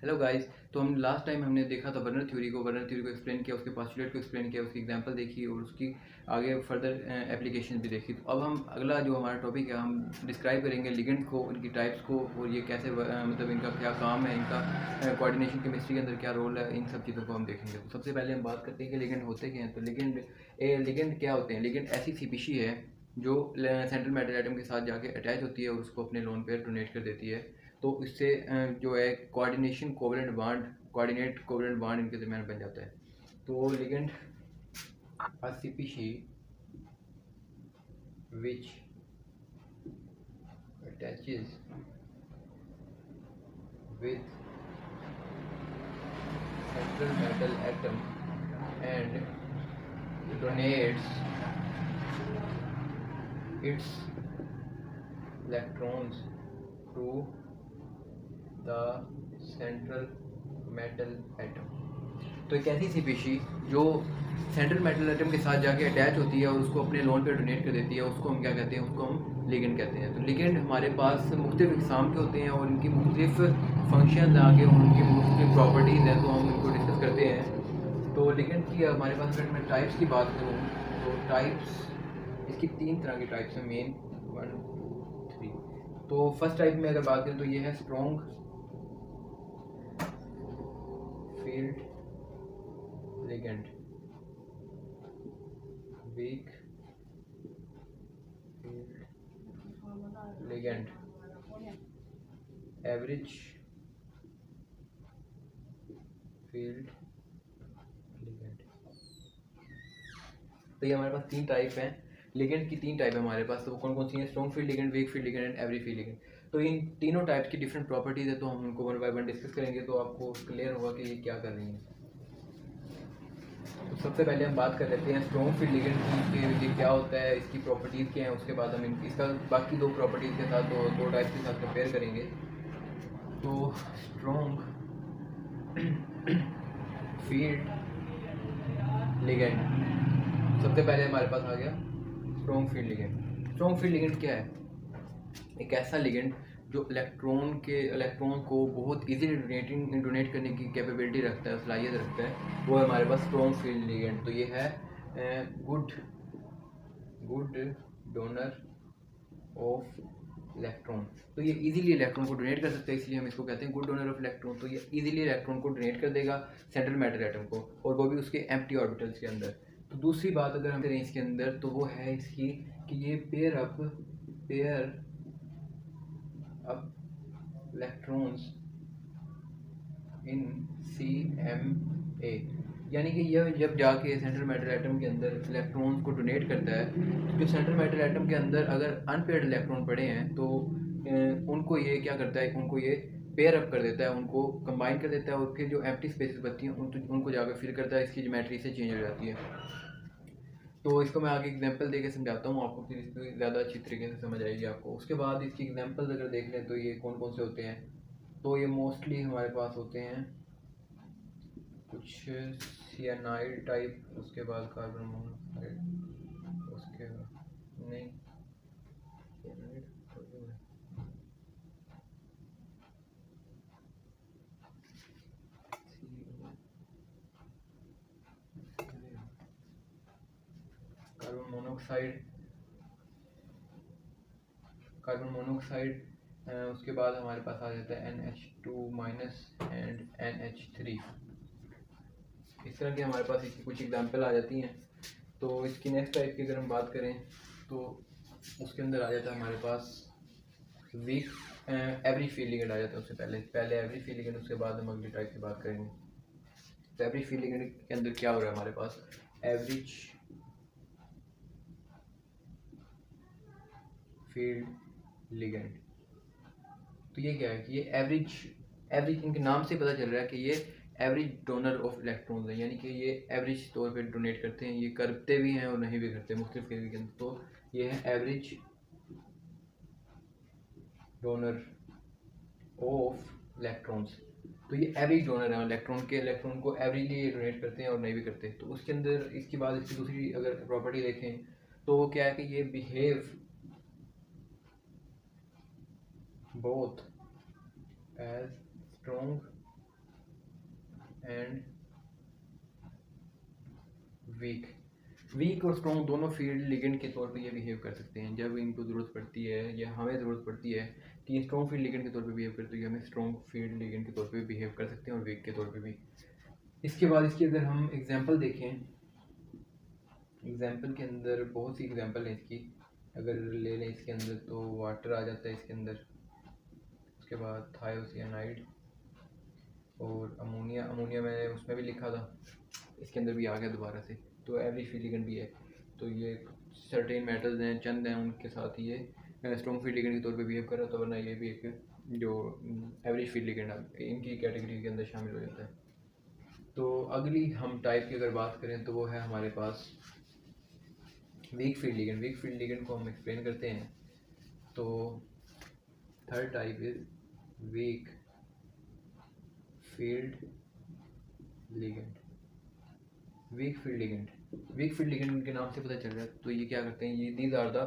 Hello guys. तो हम last time हमने देखा था वर्नर थ्योरी को एक्सप्लेन किया, उसके पोस्टुलेट को एक्सप्लेन किया, उसकी एग्जांपल देखी और उसकी आगे फर्दर एप्लीकेशन भी देखी। तो अब हम अगला जो हमारा टॉपिक है हम डिस्क्राइब करेंगे लिगेंड को, उनकी टाइप्स को, और ये कैसे मतलब इनका क्या काम है, इनका कोऑर्डिनेशन केमिस्ट्री के अंदर क्या रोल है, इन सब चीज़ों को हम देखेंगे। तो सबसे पहले हम बात करते हैं कि लिगेंड होते क्या हैं। तो लिगेंड क्या होते हैं? लिगेंड ऐसी स्पीशी है जो सेंट्रल मेटल एटम के साथ जाके अटैच होती है और उसको अपने लोन पेयर डोनेट कर देती है। तो इससे जो है कोऑर्डिनेट कोवेलेंट बॉन्ड इनके दरमियान बन जाता है। तो ligand a species which attaches with central metal atom and donates its electrons to the central metal atom। तो एक ऐसी स्पीशी जो सेंट्रल मेटल एटम के साथ जाके अटैच होती है और उसको अपने लोन पे डोनेट कर देती है, उसको हम क्या कहते हैं? उसको हम लिगेंड कहते हैं। तो लिगेंड हमारे पास मुख्तलिफ इकसाम के होते हैं और इनकी मुख्तलिफ फंक्शन आगे उनकी मुख्तलिफ प्रॉपर्टीज़ हैं, तो हम इनको डिस्कस करते हैं। तो लिगेंड की हमारे पास अगर मैं टाइप्स की बात करूँ तो टाइप्स इसकी 3 तरह की टाइप्स हैं मेन, 1 2 3। तो फर्स्ट टाइप में अगर बात करें तो ये है strong field ligand, weak field ligand, average field ligand. तो ये हमारे पास 3 टाइप हैं लिगेंड की, 3 टाइप है हमारे पास। तो वो कौन कौन सी हैं? Strong field ligand, weak field ligand and average field ligand. तो इन तीनों टाइप्स की डिफरेंट प्रॉपर्टीज़ है, तो हम उनको 1 बाय 1 डिस्कस करेंगे, तो आपको क्लियर होगा कि ये क्या कर रही हैं। तो सबसे पहले हम बात कर लेते हैं स्ट्रॉन्ग फील्ड लिगेंड की, ये क्या होता है, इसकी प्रॉपर्टीज़ क्या हैं। उसके बाद हम इसका बाकी 2 प्रॉपर्टीज़ के साथ दो टाइप्स के साथ कंपेयर करेंगे। तो स्ट्रॉन्ग फील्ड लिगेंड सबसे पहले हमारे पास आ गया strong field ligand. Strong field ligand क्या है? एक ऐसा लिगेंड जो इलेक्ट्रॉन को बहुत इजीली डोनेट करने की कैपेबिलिटी रखता है, सलाहियत रखता है, वो है हमारे पास स्ट्रॉन्ग फील्ड लिगेंड। तो ये है गुड डोनर ऑफ इलेक्ट्रॉन। तो ये इजीली इलेक्ट्रॉन को डोनेट कर सकता है, इसलिए हम इसको कहते हैं गुड डोनर ऑफ इलेक्ट्रॉन। तो ये इजीली इलेक्ट्रॉन को डोनेट कर देगा सेंट्रल मैटर एटम को, और वो भी उसके एम्प्टी ऑर्बिटल्स के अंदर। तो दूसरी बात अगर हम करें इसके अंदर, तो वो है इसकी कि ये pair up electrons in CMA, यानी कि यह जब जाके सेंट्रल मैटर एटम के अंदर इलेक्ट्रॉन्स को डोनेट करता है, जो सेंट्रल मैटर एटम के अंदर अगर अनपेयर्ड इलेक्ट्रॉन पड़े हैं तो उनको ये क्या करता है, उनको ये पेयर अप कर देता है, उनको कंबाइन कर देता है, और फिर जो एम्प्टी स्पेसेस बचती हैं उनको जाकर फिल करता है, इसकी ज्योमेट्री से चेंज हो जाती है। तो इसको मैं आगे एग्जांपल देके समझाता हूँ आपको, फिर इसको ज़्यादा अच्छी तरीके से समझ आएगी आपको। उसके बाद इसकी एग्जांपल्स अगर देख लें तो ये कौन कौन से होते हैं, तो ये मोस्टली हमारे पास होते हैं कुछ सियानाइड टाइप, उसके बाद कार्बन मोनोऑक्साइड, उसके बाद नहीं कार्बन मोनोऑक्साइड, उसके बाद हमारे पास आ जाता है NH2- एंड NH3। इस तरह की हमारे पास इसकी कुछ एग्जांपल आ जाती हैं। तो इसकी नेक्स्ट टाइप की अगर हम बात करें तो उसके अंदर आ जाता है हमारे पास वीक एवरेज फील्ड लिगेंड आ जाता है। उससे पहले एवरेज फील्ड लिगेंड, उसके बाद हम अगली टाइप की बात करेंगे। तो एवरेज फील्ड लिगेंड के अंदर क्या हो रहा है हमारे पास? एवरेज फील्ड लिगेंड, तो ये क्या है कि ये एवरेज इनके नाम से पता चल रहा है कि ये एवरेज डोनर ऑफ इलेक्ट्रॉन्स है, यानी कि ये एवरेज तौर पे डोनेट करते हैं। ये करते भी हैं और नहीं भी करते, मुख्तलिफ केस के अंदर। तो ये है एवरेज डोनर ऑफ इलेक्ट्रॉन्स। तो ये एवरेज डोनर है इलेक्ट्रॉन को एवरेजली डोनेट करते हैं और नहीं भी करते। तो उसके अंदर इसके बाद इसकी दूसरी अगर प्रॉपर्टी देखें तो वो क्या है कि ये behave both as strong and weak और स्ट्रॉन्ग दोनों फील्ड लिगेंड के तौर पे ये बिहेव कर सकते हैं जब इनको ज़रूरत पड़ती है या हमें ज़रूरत पड़ती है कि ये स्ट्रॉन्ग फील्ड लिगेंड के तौर पे बिहेव करते हैं, हमें स्ट्रॉन्ग फील्ड लिगेंड के तौर पे बिहेव कर सकते हैं और वीक के तौर पे भी। इसके बाद इसकी अगर हम एग्जांपल देखें, एग्जांपल के अंदर बहुत सी एग्जांपल है इसकी, अगर ले लें इसके अंदर तो वाटर आ जाता है इसके अंदर, उसके बाद थायोसियानाइड और अमोनिया मैंने उसमें भी लिखा था, इसके अंदर भी आ गया दोबारा से। तो एवरेज फील्ड लिगेंड भी है, तो ये सर्टेन मेटल्स हैं, चंद हैं, उनके साथ ये स्ट्रॉन्ग फील्ड लिगेंड के तौर पे बिहेव कर रहा था, वरना ये भी एक जो एवरेज फील्ड लिगेंड इनकी कैटेगरी के अंदर शामिल हो जाता है। तो अगली हम टाइप की अगर बात करें तो वो है हमारे पास weak field ligand. Weak field ligand को हम एक्सप्लेन करते हैं। तो third type is weak field ligand. Weak field ligand के नाम से पता चल रहा है। तो ये क्या करते हैं, ये these are the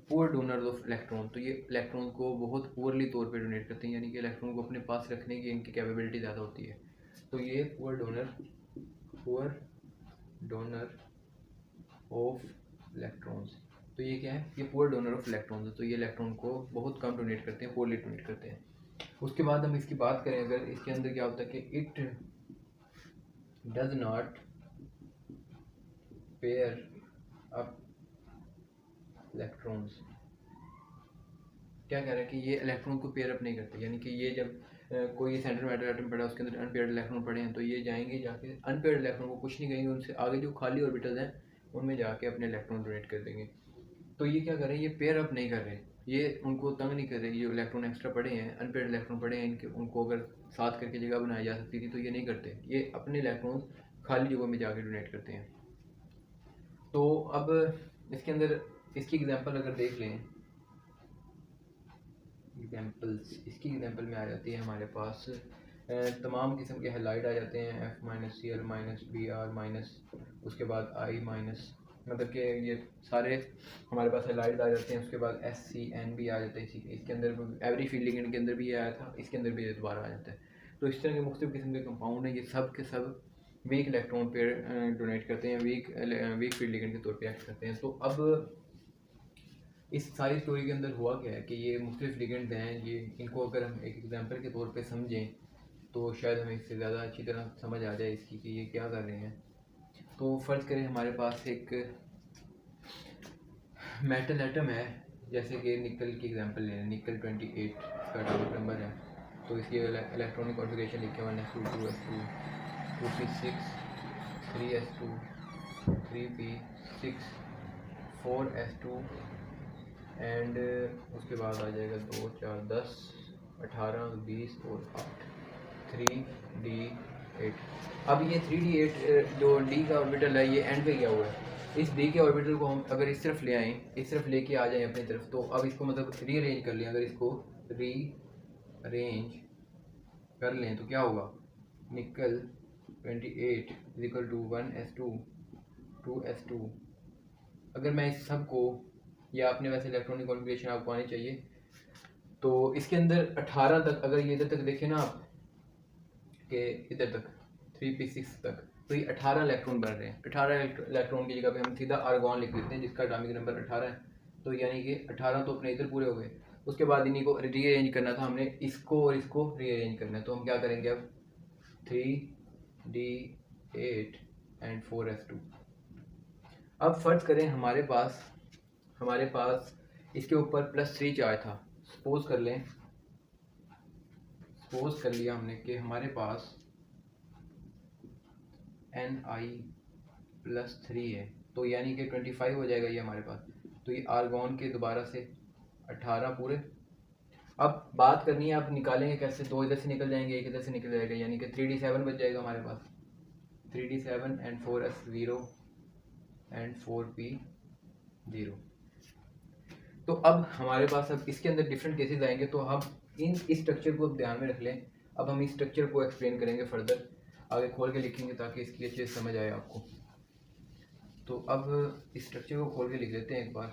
poor donors of electron. तो ये इलेक्ट्रॉन को बहुत पुअरली तौर पे डोनेट करते हैं, यानी कि इलेक्ट्रॉन को अपने पास रखने की इनकी कैपेबिलिटी ज़्यादा होती है। तो ये पुअर डोनर ऑफ इलेक्ट्रॉन्स। तो ये क्या है, ये पुअर डोनर ऑफ इलेक्ट्रॉन्स है। तो ये इलेक्ट्रॉन को बहुत कम डोनेट करते हैं, पुअरली डोनेट करते हैं। उसके बाद हम इसकी बात करें, अगर इसके अंदर क्या होता है कि it does not pair up electrons. क्या कह रहा है कि ये इलेक्ट्रॉन को पेयर अप नहीं करते, यानी कि ये जब कोई सेंटर मेटल एटम पड़ा उसके अंदर अनपेयर्ड इलेक्ट्रॉन पड़े हैं तो ये जाएंगे जाके अनपेयर्ड इलेक्ट्रॉन को कुछ नहीं करेंगे, उनसे आगे जो खाली ऑर्बिटल्स हैं उनमें जाके अपने इलेक्ट्रॉन डोनेट कर देंगे। तो ये क्या कर रहे हैं, ये पेयर अप नहीं कर रहे, ये उनको तंग नहीं कर रहे। ये इलेक्ट्रॉन एक्स्ट्रा पड़े हैं, अनपेयर्ड इलेक्ट्रॉन पड़े हैं, इनके उनको अगर साथ करके जगह बनाई जा सकती थी तो ये नहीं करते, ये अपने इलेक्ट्रॉन खाली जगह में जाके डोनेट करते हैं। तो अब इसके अंदर इसकी एग्जांपल अगर देख लें, इसकी एग्जांपल में आ जाती है हमारे पास तमाम किस्म के हैलाइड आ जाते हैं, F minus Cl minus Br minus, उसके बाद I माइनस, मतलब कि ये सारे हमारे पास हैलाइड आ जाते हैं। उसके बाद SCN भी आ जाता है, इसके अंदर एवरेज फील्ड लिगेंड के अंदर भी आया था, इसके अंदर भी दोबारा आ जाता है। तो इस तरह के मुख्तलिफ किस्म के कंपाउंड हैं, ये सब के सब वीक इलेक्ट्रॉन पेयर डोनेट करते हैं, वीक फील्ड लिगेंड के तौर पे एक्ट करते हैं। तो अब इस सारी स्टोरी के अंदर हुआ क्या है कि ये मुख्तलिफ लिगेंड्स हैं, ये इनको अगर हम एक एग्जांपल के तौर पे समझें तो शायद हमें इससे ज़्यादा अच्छी तरह समझ आ जाए इसकी कि ये क्या कर रहे हैं। तो फ़र्ज़ करें हमारे पास एक मेटल एटम है, जैसे कि निकल की एग्जांपल ले लें, निकल 28 का एटॉमिक नंबर है। तो इसकी इलेक्ट्रॉनिक कॉन्फ़िगरेशन लिखे 1s2 2s2 2p6 3s2 3p6 4s2 and उसके बाद आ जाएगा 2 4 10 18 20 और 8 3d8। अब ये 3d8 जो d का ऑर्बिटल है ये एंड पे गया हुआ है। इस d के ऑर्बिटल को हम अगर इस तरफ ले आएँ, इस तरफ लेके आ जाएं अपनी तरफ, तो अब इसको मतलब रीअरेंज कर लें। अगर इसको रीअरेंज कर लें तो क्या होगा, निकल 28 इक्वल टू 1s2 2s2। अगर मैं इस सब को, या अपने वैसे इलेक्ट्रॉनिक कॉन्फ़िगरेशन आपको आनी चाहिए, तो इसके अंदर 18 तक, अगर ये इधर तक देखें ना आप कि इधर तक 3p6 तक, तो ये 18 इलेक्ट्रॉन बन रहे हैं। 18 इलेक्ट्रॉन की जगह पे हम सीधा आर्गॉन लिख देते हैं जिसका एटॉमिक नंबर 18 है। तो यानी कि 18 तो अपने इधर पूरे हो गए। उसके बाद इन्हीं को रीअरेंज करना था हमने, इसको और इसको रीअरेंज करना है। तो हम क्या करेंगे अब 3d8 एंड 4s2। अब फर्ज करें हमारे पास इसके ऊपर +3 चार्ज था। सपोज कर लिया हमने कि हमारे पास Ni+3 है, तो यानी कि 25 हो जाएगा ये हमारे पास। तो ये आर्गॉन के दोबारा से 18 पूरे। अब बात करनी है, आप निकालेंगे कैसे, 2 इधर से निकल जाएंगे, एक इधर से निकल जाएगा, यानी कि 3d7 बच जाएगा हमारे पास। 3d7 and 4s0 and 4p0। तो अब हमारे पास अब इसके अंदर डिफरेंट केसेस आएंगे, तो हम इस स्ट्रक्चर को ध्यान में रख लें। अब हम इस स्ट्रक्चर को एक्सप्लेन करेंगे फर्दर, आगे खोल के लिखेंगे ताकि इसकी अच्छे से समझ आए आपको। तो अब इस स्ट्रक्चर को खोल के लिख लेते हैं एक बार।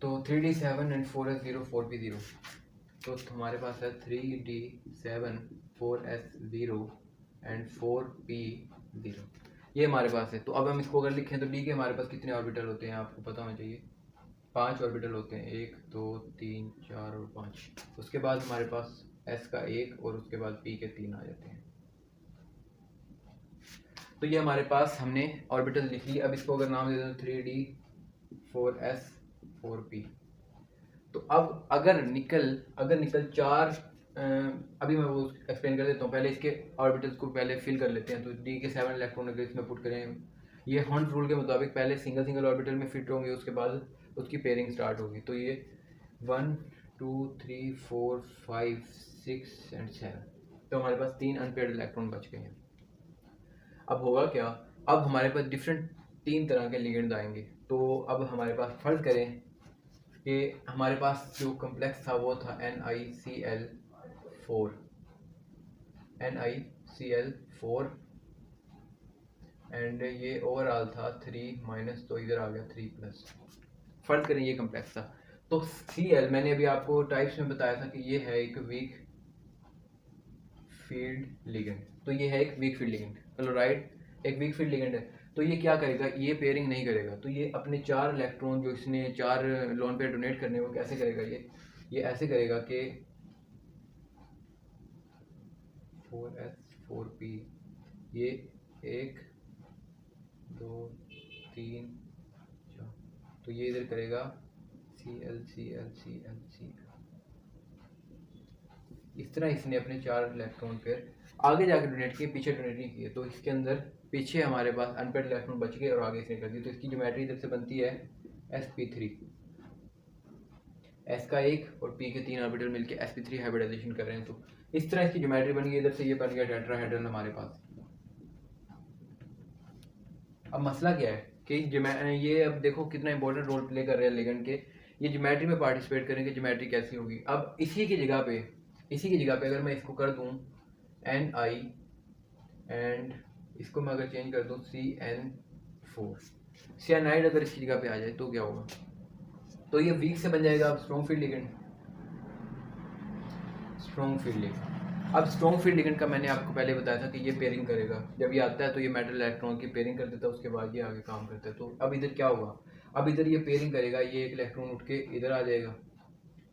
तो 3d7 एंड 4s0 4p0। तो हमारे पास है 3d7 4s0 एंड 4p0, ये हमारे पास है। तो अब हम इसको अगर लिखें तो डी के हमारे पास कितने ऑर्बिटल होते हैं आपको पता होना चाहिए, 5 ऑर्बिटल होते हैं, 1 2 3 4 और 5। उसके बाद हमारे पास एस का 1 और उसके बाद पी के 3 आ जाते हैं। तो ये हमारे पास हमने ऑर्बिटल लिख ली। अब इसको अगर नाम दे दें 3d 4s 4p। तो अब अगर निकल 4 अभी मैं वो एक्सप्लेन कर देता हूँ, पहले इसके ऑर्बिटल्स को पहले फिल कर लेते हैं। तो डी के 7 इलेक्ट्रॉन अगर इसमें पुट करें, ये हंट रूल के मुताबिक पहले सिंगल सिंगल ऑर्बिटल में फिट होंगे, उसके बाद उसकी पेयरिंग स्टार्ट होगी। तो ये 1 2 3 4 5 6 एंड 7, तो हमारे पास 3 अनपेयर्ड इलेक्ट्रॉन बच गए हैं। अब होगा क्या, अब हमारे पास डिफरेंट 3 तरह के लिगेंड आएंगे। तो अब हमारे पास फर्ज करें कि हमारे पास जो कम्प्लेक्स था वो था NiCl4 एंड ये ओवरऑल था 3 माइनस, तो इधर आ गया 3 प्लस। फर्ज करें ये कम्प्लेक्स था। तो Cl मैंने अभी आपको टाइप्स में बताया था कि ये है एक वीक फील्ड लिगेंड। तो ये है एक वीक फील्ड लिगेंड, क्लोराइड एक वीक फील्ड लिगेंड है। तो ये क्या करेगा, ये पेयरिंग नहीं करेगा। तो ये अपने 4 इलेक्ट्रॉन जो इसने 4 लोन पेयर डोनेट करने, वो कैसे करेगा, ये ऐसे करेगा कि 4s 4p, ये 1 2 3 4, तो ये इधर करेगा Cl Cl Cl Cl। इस तरह इसने अपने 4 इलेक्ट्रॉन पेयर आगे जाके डोनेट किए, पीछे डोनेट नहीं किए। तो इसके अंदर पीछे हमारे पास अनपेयर्ड इलेक्ट्रॉन बच गए और आगे इसने कर दी। तो इसकी ज्योमेट्री इधर से बनती है sp3, s का 1 और p के 3 ऑर्बिटल मिलके sp3 हाइब्रिडाइजेशन कर रहे हैं। तो इस तरह इसकी ज्योमेट्री बन गई। इधर से ये बन गया टेट्राहेड्रल हमारे पास। अब मसला क्या है कि ये अब देखो कितना इंपॉर्टेंट रोल प्ले कर रहे हैं लिगेंड के। ये ज्योमेट्री में पार्टिसिपेट करेंगे, ज्योमेट्री कैसी होगी। अब इसी की जगह पे अगर मैं इसको कर दूं Ni एंड इसको मैं अगर चेंज कर दूं CN4, सियानाइड अगर इसकी जगह पे आ जाए तो क्या होगा, तो ये वीक से बन जाएगा अब स्ट्रॉन्ग फील्ड लिगेंड। अब स्ट्रॉन्ग फील्ड लिगेंड का मैंने आपको पहले बताया था कि ये पेयरिंग करेगा। जब ये आता है तो ये मेटल इलेक्ट्रॉन की पेयरिंग कर देता है, उसके बाद ये आगे काम करता है। तो अब इधर क्या होगा, अब इधर ये पेयरिंग करेगा, ये एक इलेक्ट्रॉन उठ के इधर आ जाएगा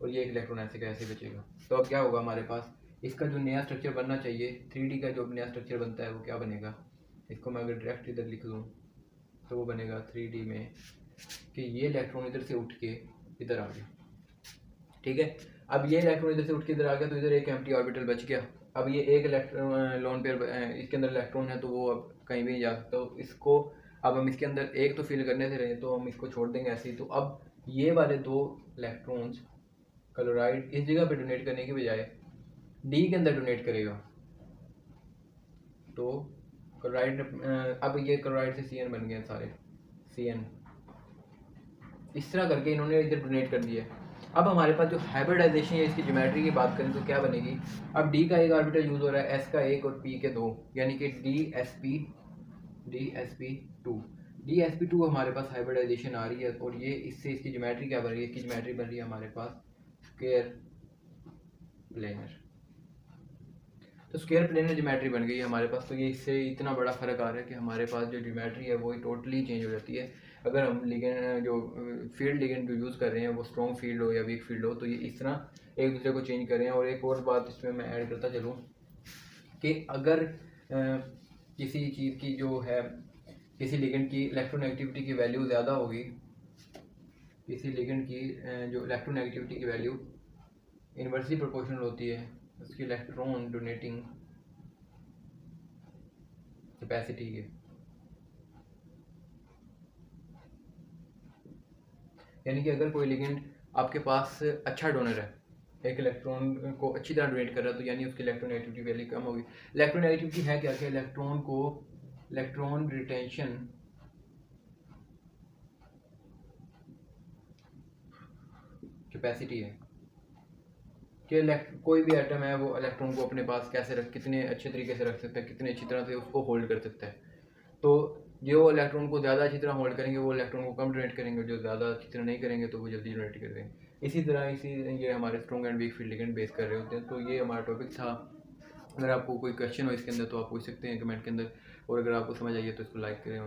और ये एक इलेक्ट्रॉन ऐसे का ऐसे बचेगा। तो अब क्या होगा, हमारे पास इसका जो नया स्ट्रक्चर बनना चाहिए 3D का जो नया स्ट्रक्चर बनता है वो क्या बनेगा, इसको मैं अगर डायरेक्ट इधर लिख दूँ तो वो बनेगा 3D में कि ये इलेक्ट्रॉन इधर से उठ के इधर आ गया। ठीक है, अब ये इलेक्ट्रॉन इधर से उठ के इधर आ गया तो इधर एक एम्प्टी ऑर्बिटल बच गया। अब ये एक इलेक्ट्रॉन लोन पेयर इसके अंदर इलेक्ट्रॉन है तो वो अब कहीं भी नहीं जा सकता। तो इसको अब हम इसके अंदर एक तो फिल करने से रहे तो हम इसको छोड़ देंगे ऐसे ही। तो अब ये वाले 2 इलेक्ट्रॉन्स क्लोराइड इस जगह पे डोनेट करने की बजाय डी के अंदर डोनेट करेगा। तो क्लोराइड अब ये क्लोराइड से CN बन गए सारे, CN इस तरह करके इन्होंने इधर डोनेट कर दिया। अब हमारे पास जो हाइब्रिडाइजेशन है इसकी ज्योमेट्री की बात करें तो क्या बनेगी, अब डी का एक ऑर्बिटल यूज हो रहा है, एस का 1 और पी के 2, यानी कि DsP2 हमारे पास हाइब्रिडाइजेशन आ रही है। और ये इससे इसकी ज्योमेट्री क्या बन रही है, इसकी ज्योमेट्री बन रही है हमारे पास स्क्वायर प्लेनर। तो स्क्वायर प्लेनर ज्योमेट्री बन गई है हमारे पास। तो ये इससे इतना बड़ा फ़र्क आ रहा है कि हमारे पास जो ज्योमेट्री है वो टोटली चेंज हो जाती है। अगर हम लिगेंड जो फील्ड लिगेंड जो यूज़ कर रहे हैं वो स्ट्रॉन्ग फील्ड हो या वीक फील्ड हो, तो ये इस तरह एक दूसरे को चेंज कर रहे हैं। और एक और बात इसमें मैं ऐड करता चलूँ कि अगर किसी चीज़ की जो है, किसी लिगेंड की इलेक्ट्रोनेगेटिविटी की वैल्यू ज़्यादा होगी, किसी लिगेंड की जो इलेक्ट्रोनेगेटिविटी की वैल्यू इन्वर्सली प्रोपोर्शनल होती है उसकी इलेक्ट्रॉन डोनेटिंग कैपेसिटी के। यानी कि अगर कोई लिगेंड आपके पास अच्छा डोनर है, एक इलेक्ट्रॉन को अच्छी तरह डोनेट कर रहा है, तो यानी उसकी इलेक्ट्रोनेगेटिविटी वैल्यू कम होगी। इलेक्ट्रोनेगेटिविटी है क्या, कि इलेक्ट्रॉन रिटेंशन कैपेसिटी है कि कोई भी एटम है वो इलेक्ट्रॉन को अपने पास कैसे कितने अच्छे तरीके से रख सकता है, कितने अच्छी तरह से उसको होल्ड कर सकता है। तो जो इलेक्ट्रॉन को ज़्यादा अच्छी तरह होल्ड करेंगे वो इलेक्ट्रॉन को कम डोनेट करेंगे, जो ज़्यादा अच्छी तरह नहीं करेंगे तो वो जल्दी डोनेट कर देंगे। इसी तरह ये हमारे strong and week field ligand base कर रहे होते हैं। तो ये हमारा टॉपिक था अगर आपको कोई क्वेश्चन हो इसके अंदर तो आप पूछ सकते हैं कमेंट के अंदर, और अगर आपको समझ आइए तो इसको लाइक करें।